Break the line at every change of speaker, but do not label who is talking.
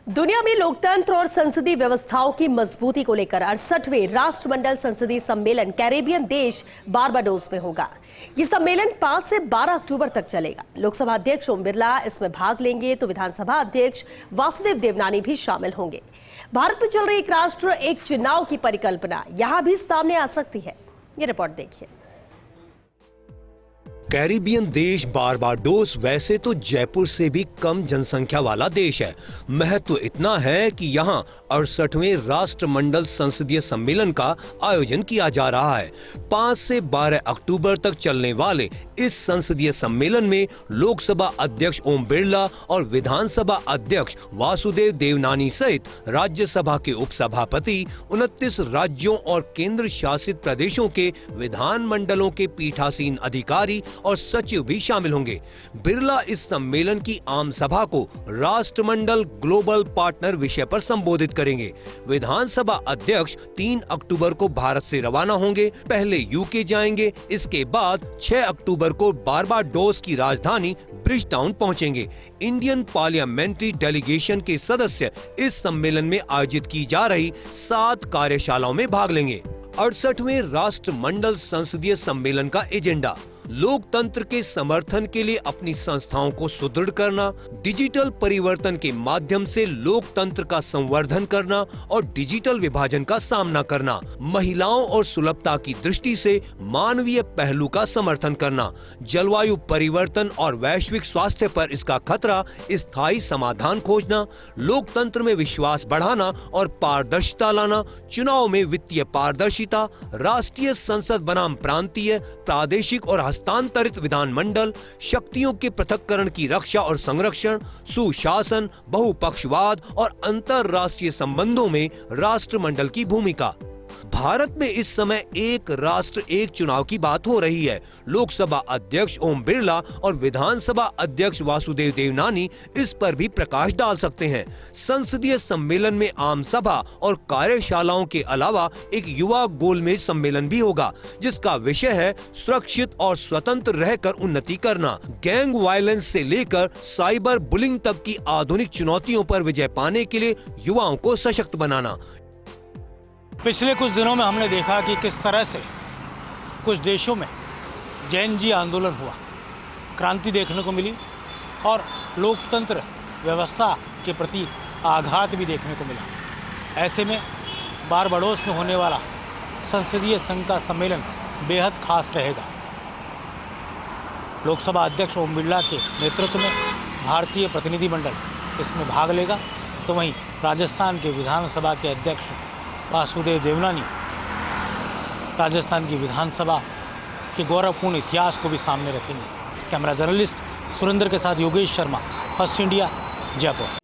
दुनिया में लोकतंत्र और संसदीय व्यवस्थाओं की मजबूती को लेकर 68वें राष्ट्रमंडल संसदीय सम्मेलन कैरेबियन देश बारबाडोस में होगा। ये सम्मेलन 5 से 12 अक्टूबर तक चलेगा। लोकसभा अध्यक्ष ओम बिरला इसमें भाग लेंगे तो विधानसभा अध्यक्ष वासुदेव देवनानी भी शामिल होंगे। भारत में चल रही एक राष्ट्र एक चुनाव की परिकल्पना यहां भी सामने आ सकती है। ये रिपोर्ट देखिए।
कैरिबियन देश बारबाडोस वैसे तो जयपुर से भी कम जनसंख्या वाला देश है। महत्व इतना है कि यहाँ 68वें राष्ट्रमंडल संसदीय सम्मेलन का आयोजन किया जा रहा है। 5 से 12 अक्टूबर तक चलने वाले इस संसदीय सम्मेलन में लोकसभा अध्यक्ष ओम बिरला और विधानसभा अध्यक्ष वासुदेव देवनानी सहित राज्यसभा के उपसभापति 29 राज्यों और केंद्र शासित प्रदेशों के विधानमंडलों के पीठासीन अधिकारी और सचिव भी शामिल होंगे। बिरला इस सम्मेलन की आम सभा को राष्ट्रमंडल ग्लोबल पार्टनर विषय पर संबोधित करेंगे। विधानसभा अध्यक्ष 3 अक्टूबर को भारत से रवाना होंगे। पहले यूके जाएंगे, इसके बाद 6 अक्टूबर को बारबाडोस की राजधानी ब्रिजटाउन पहुंचेंगे। इंडियन पार्लियामेंट्री डेलीगेशन के सदस्य इस सम्मेलन में आयोजित की जा रही 7 कार्यशालाओं में भाग लेंगे। 68वें राष्ट्रमंडल संसदीय सम्मेलन का एजेंडा लोकतंत्र के समर्थन के लिए अपनी संस्थाओं को सुदृढ़ करना, डिजिटल परिवर्तन के माध्यम से लोकतंत्र का संवर्धन करना और डिजिटल विभाजन का सामना करना, महिलाओं और सुलभता की दृष्टि से मानवीय पहलू का समर्थन करना, जलवायु परिवर्तन और वैश्विक स्वास्थ्य पर इसका खतरा, स्थायी समाधान खोजना, लोकतंत्र में विश्वास बढ़ाना और पारदर्शिता लाना, चुनाव में वित्तीय पारदर्शिता, राष्ट्रीय संसद बनाम प्रांतीय, प्रादेशिक और हस्तांतरित विधानमंडल, शक्तियों के पृथक्करण की रक्षा और संरक्षण, सुशासन, बहुपक्षवाद और अंतरराष्ट्रीय संबंधों में राष्ट्रमंडल की भूमिका। भारत में इस समय एक राष्ट्र एक चुनाव की बात हो रही है। लोकसभा अध्यक्ष ओम बिरला और विधानसभा अध्यक्ष वासुदेव देवनानी इस पर भी प्रकाश डाल सकते हैं। संसदीय सम्मेलन में आम सभा और कार्यशालाओं के अलावा एक युवा गोलमेज सम्मेलन भी होगा, जिसका विषय है सुरक्षित और स्वतंत्र रहकर उन्नति करना। गैंग वायलेंस से लेकर साइबर बुलिंग तक की आधुनिक चुनौतियों पर विजय पाने के लिए युवाओं को सशक्त बनाना।
पिछले कुछ दिनों में हमने देखा कि किस तरह से कुछ देशों में जैन जी आंदोलन हुआ, क्रांति देखने को मिली और लोकतंत्र व्यवस्था के प्रति आघात भी देखने को मिला। ऐसे में बारबाडोस में होने वाला संसदीय संघ का सम्मेलन बेहद खास रहेगा। लोकसभा अध्यक्ष ओम बिरला के नेतृत्व में भारतीय प्रतिनिधिमंडल इसमें भाग लेगा, तो वहीं राजस्थान के विधानसभा के अध्यक्ष वासुदेव देवनानी राजस्थान की विधानसभा के गौरवपूर्ण इतिहास को भी सामने रखेंगे। कैमरा जर्नलिस्ट सुरेंद्र के साथ योगेश शर्मा, फर्स्ट इंडिया, जयपुर।